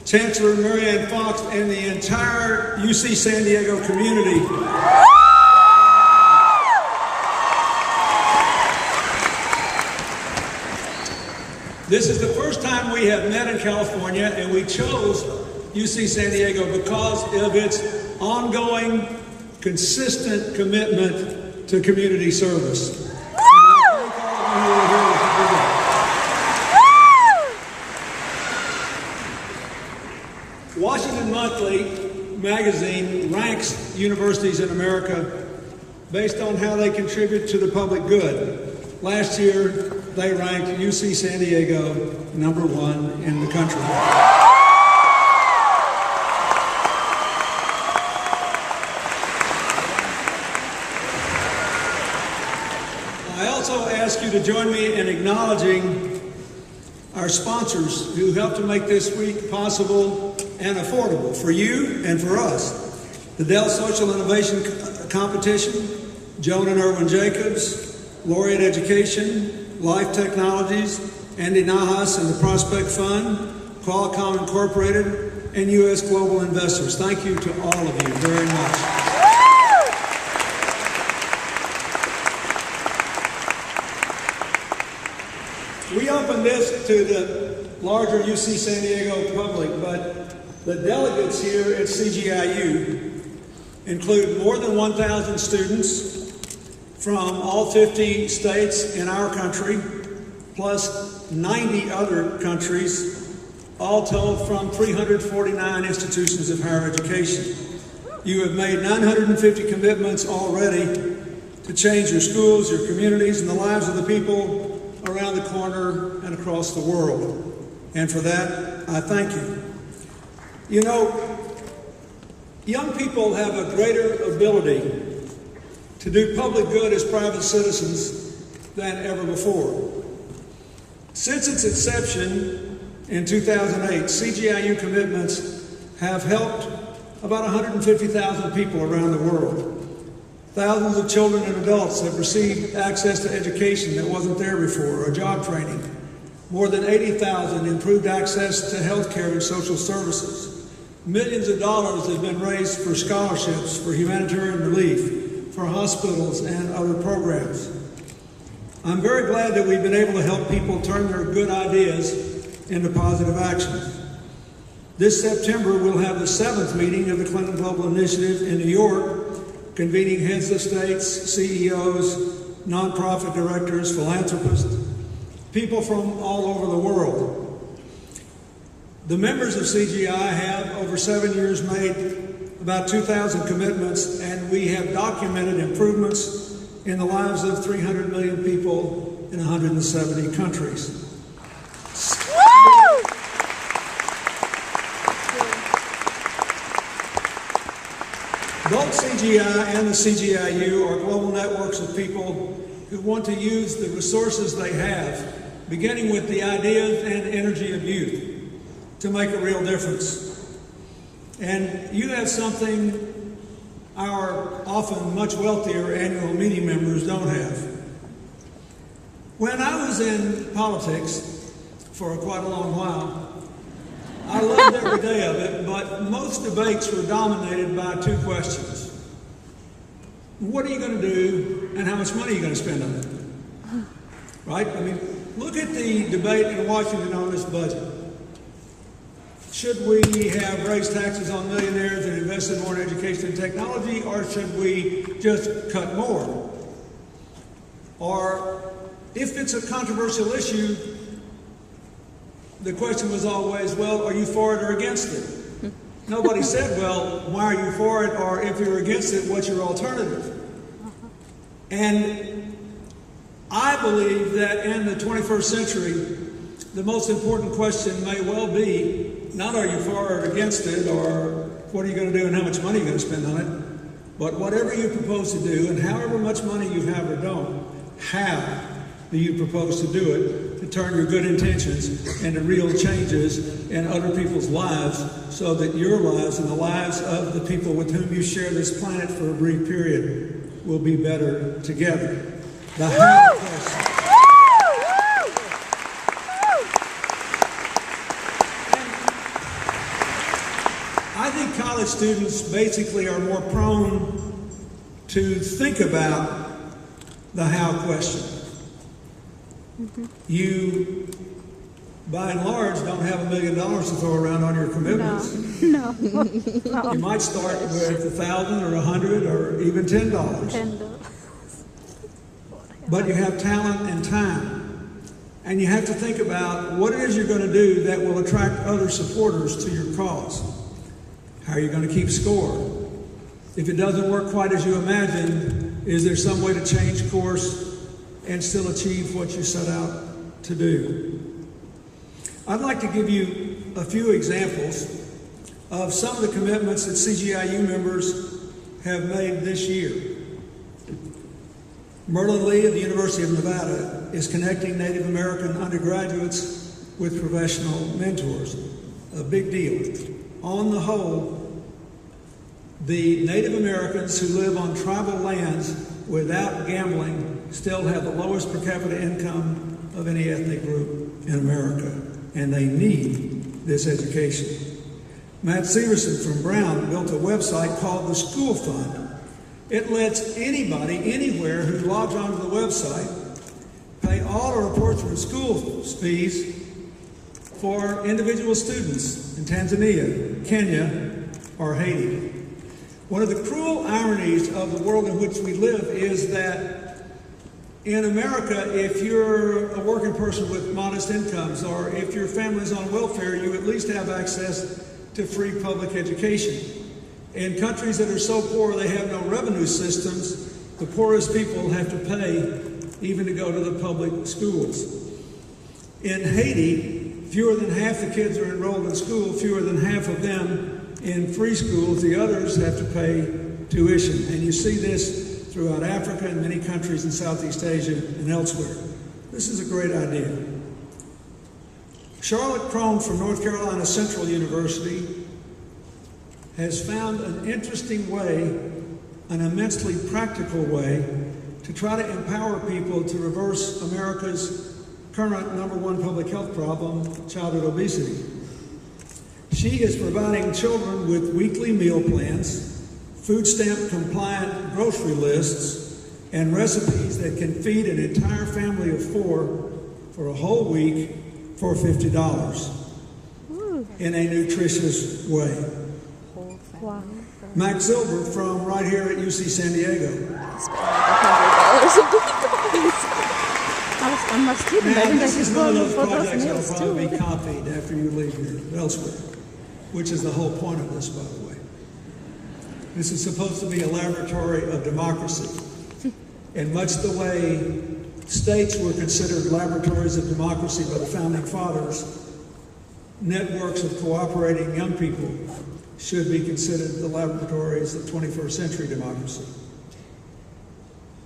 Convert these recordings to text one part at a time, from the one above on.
Chancellor Marianne Fox, and the entire UC San Diego community. This is the first time we have met in California, and we chose UC San Diego because of its ongoing, consistent commitment to community service. And I thank all of you who are here today. Washington Monthly magazine ranks universities in America based on how they contribute to the public good. Last year, they ranked UC San Diego #1 in the country. I also ask you to join me in acknowledging our sponsors who helped to make this week possible and affordable for you and for us. The Dell Social Innovation Competition, Joan and Irwin Jacobs, Laureate Education, Life Technologies, Andy Nahas and the Prospect Fund, Qualcomm Incorporated, and U.S. Global Investors. Thank you to all of you very much. We opened this to the larger UC San Diego public, but the delegates here at CGIU include more than 1,000 students from all 50 states in our country, plus 90 other countries, all told from 349 institutions of higher education. You have made 950 commitments already to change your schools, your communities, and the lives of the people around the corner and across the world. And for that, I thank you. You know, young people have a greater ability to do public good as private citizens than ever before. Since its inception in 2008, CGIU commitments have helped about 150,000 people around the world. Thousands of children and adults have received access to education that wasn't there before, or job training. More than 80,000 improved access to health care and social services. Millions of dollars have been raised for scholarships, for humanitarian relief, for hospitals and other programs. I'm very glad that we've been able to help people turn their good ideas into positive actions. This September, we'll have the 7th meeting of the Clinton Global Initiative in New York, convening heads of states, CEOs, nonprofit directors, philanthropists, people from all over the world. The members of CGI have, over 7 years, made about 2,000 commitments, and we have documented improvements in the lives of 300 million people in 170 countries. Both CGI and the CGIU are global networks of people who want to use the resources they have, beginning with the ideas and energy of youth, to make a real difference. And you have something our often much wealthier annual meeting members don't have. When I was in politics for quite a long while, I loved every day of it, but most debates were dominated by 2 questions. What are you going to do, and how much money are you going to spend on it? Right? I mean, look at the debate in Washington on this budget. Should we have raised taxes on millionaires and invested more in education and technology, or should we just cut more? Or if it's a controversial issue, the question was always, well, are you for it or against it? Nobody said, well, why are you for it? Or if you're against it, what's your alternative? And I believe that in the 21st century, the most important question may well be, not are you for or against it, or what are you going to do and how much money you're going to spend on it, but whatever you propose to do and however much money you have or don't, how do you propose to do it to turn your good intentions into real changes in other people's lives so that your lives and the lives of the people with whom you share this planet for a brief period will be better together. The how question. think college students basically are more prone to think about the how question. You, by and large, don't have $1 million to throw around on your commitments. No. You might start with $1,000 or $100 or even $10. $10. But you have talent and time. And you have to think about what it is you're going to do that will attract other supporters to your cause. How are you going to keep score? If it doesn't work quite as you imagined, is there some way to change course and still achieve what you set out to do? I'd like to give you a few examples of some of the commitments that CGIU members have made this year. Merlin Lee of the University of Nevada is connecting Native American undergraduates with professional mentors. A big deal. On the whole, the Native Americans who live on tribal lands without gambling still have the lowest per capita income of any ethnic group in America, and they need this education. Matt Severson from Brown built a website called the School Fund. It lets anybody, anywhere, who logs onto the website pay all or a portion of school fees for individual students in Tanzania, Kenya, or Haiti. One of the cruel ironies of the world in which we live is that in America, if you're a working person with modest incomes, or if your family's on welfare, you at least have access to free public education. In countries that are so poor they have no revenue systems, the poorest people have to pay even to go to the public schools. In Haiti, fewer than half the kids are enrolled in school, fewer than half of them in free schools. The others have to pay tuition. And you see this throughout Africa and many countries in Southeast Asia and elsewhere. This is a great idea. Charlotte Crone from North Carolina Central University has found an interesting way, an immensely practical way, to try to empower people to reverse America's current #1 public health problem, childhood obesity. She is providing children with weekly meal plans, food stamp compliant grocery lists, and recipes that can feed an entire family of 4 for a whole week for $50 in a nutritious way. Wow. Max Silver from right here at UC San Diego. I'm a student. Now, I think I this is should one of go those for those projects that meals will probably too. be copied after you leave here elsewhere, which is the whole point of this, by the way. This is supposed to be a laboratory of democracy. In much the way states were considered laboratories of democracy by the Founding Fathers, networks of cooperating young people should be considered the laboratories of 21st century democracy.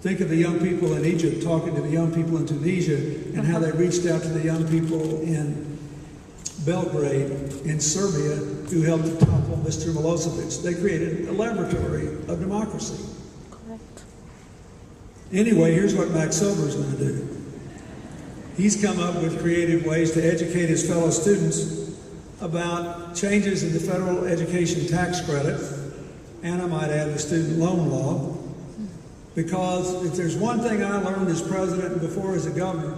Think of the young people in Egypt talking to the young people in Tunisia and how they reached out to the young people in Belgrade, in Serbia, who helped to topple Mr. Milosevic. They created a laboratory of democracy. Correct. Anyway, here's what Max Silver's going to do. He's come up with creative ways to educate his fellow students about changes in the federal education tax credit, and I might add the student loan law, because if there's one thing I learned as president and before as a governor,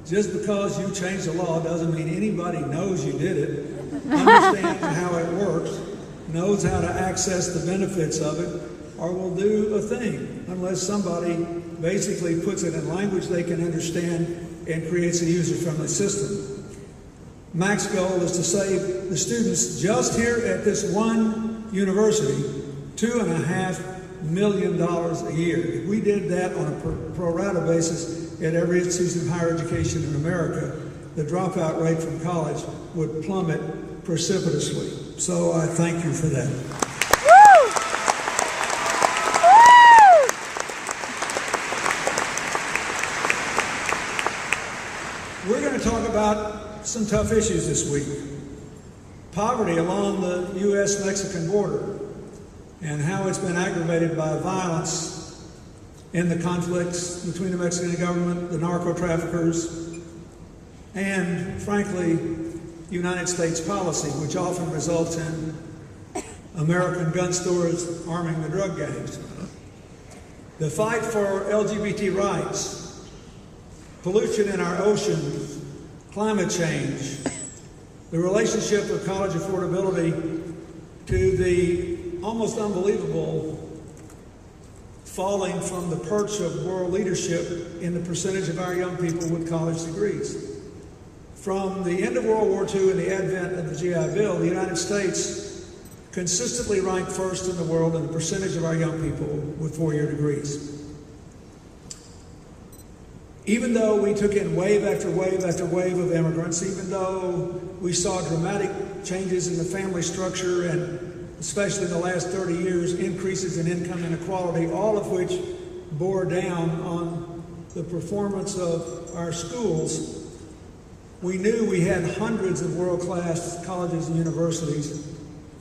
just because you changed the law doesn't mean anybody knows you did it, understands how it works, knows how to access the benefits of it, or will do a thing, unless somebody basically puts it in language they can understand and creates a user-friendly system. Mac's goal is to save the students just here at this one university $2.5 million a year. If we did that on a pro rata basis at every institution of higher education in America, the dropout rate from college would plummet precipitously. So I thank you for that. We're going to talk about some tough issues this week. Poverty along the U.S.-Mexican border and how it's been aggravated by violence in the conflicts between the Mexican government, the narco-traffickers, and, frankly, United States policy, which often results in American gun stores arming the drug gangs. The fight for LGBT rights, pollution in our oceans, climate change, the relationship of college affordability to the almost unbelievable falling from the perch of world leadership in the percentage of our young people with college degrees. From the end of World War II and the advent of the GI Bill, the United States consistently ranked first in the world in the percentage of our young people with four-year degrees. Even though we took in wave after wave after wave of immigrants, even though we saw dramatic changes in the family structure and especially in the last 30 years, increases in income inequality, all of which bore down on the performance of our schools, we knew we had hundreds of world-class colleges and universities,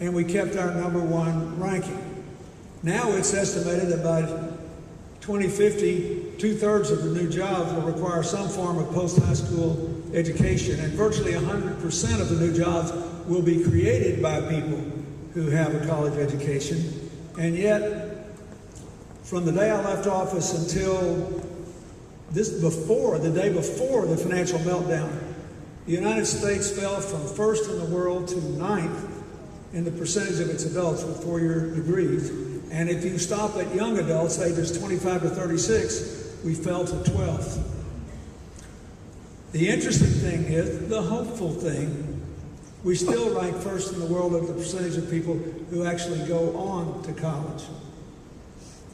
and we kept our #1 ranking. Now it's estimated that by 2050, 2/3 of the new jobs will require some form of post-high school education, and virtually 100% of the new jobs will be created by people who have a college education. And yet, from the day I left office until the day before the financial meltdown, the United States fell from first in the world to 9th in the percentage of its adults with four-year degrees. And if you stop at young adults, ages 25 to 36, we fell to 12th. The interesting thing is, the hopeful thing, we still rank first in the world of the percentage of people who actually go on to college.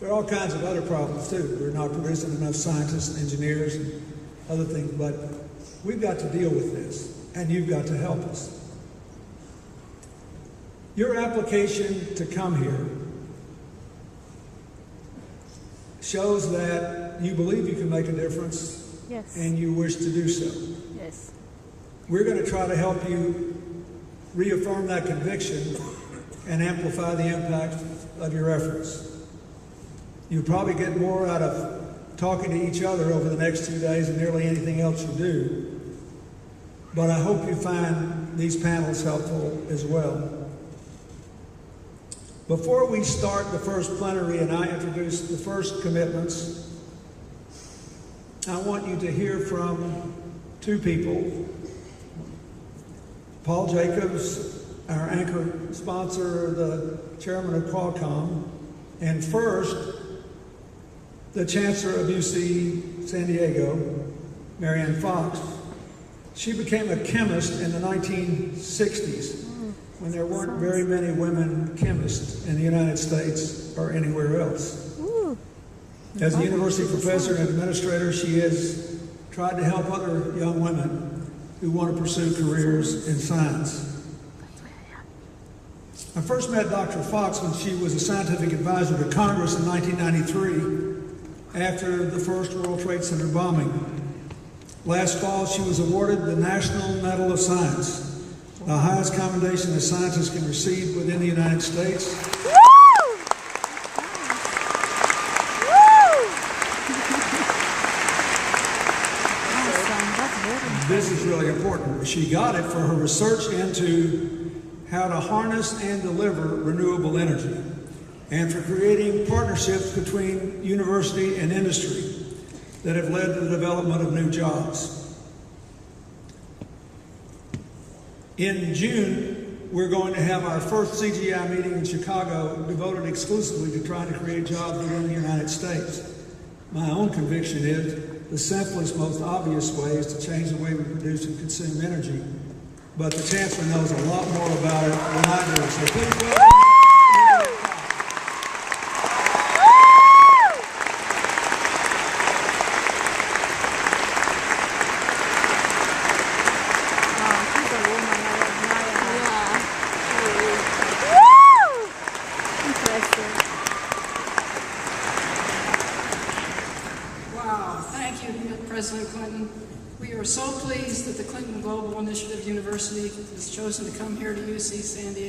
There are all kinds of other problems too. We're not producing enough scientists and engineers and other things, but we've got to deal with this, and you've got to help us. Your application to come here shows that you believe you can make a difference, Yes. and you wish to do so. Yes. We're going to try to help you reaffirm that conviction and amplify the impact of your efforts. You'll probably get more out of talking to each other over the next 2 days than nearly anything else you do. But I hope you find these panels helpful as well. Before we start the first plenary and I introduce the first commitments, I want you to hear from two people. Paul Jacobs, our anchor sponsor, the chairman of Qualcomm, and first, the chancellor of UC San Diego, Marianne Fox. She became a chemist in the 1960s when there weren't very many women chemists in the United States or anywhere else. As a university professor and administrator, she has tried to help other young women who want to pursue careers in science. I first met Dr. Fox when she was a scientific advisor to Congress in 1993 after the first World Trade Center bombing. Last fall, she was awarded the National Medal of Science, the highest commendation a scientist can receive within the United States. This is really important. She got it for her research into how to harness and deliver renewable energy, and for creating partnerships between university and industry that have led to the development of new jobs. In June, we're going to have our first CGI meeting in Chicago devoted exclusively to trying to create jobs within the United States. My own conviction is the simplest, most obvious way is to change the way we produce and consume energy. But the Chancellor knows a lot more about it than I do. So please welcome. President Clinton. We are so pleased that the Clinton Global Initiative University has chosen to come here to UC San Diego.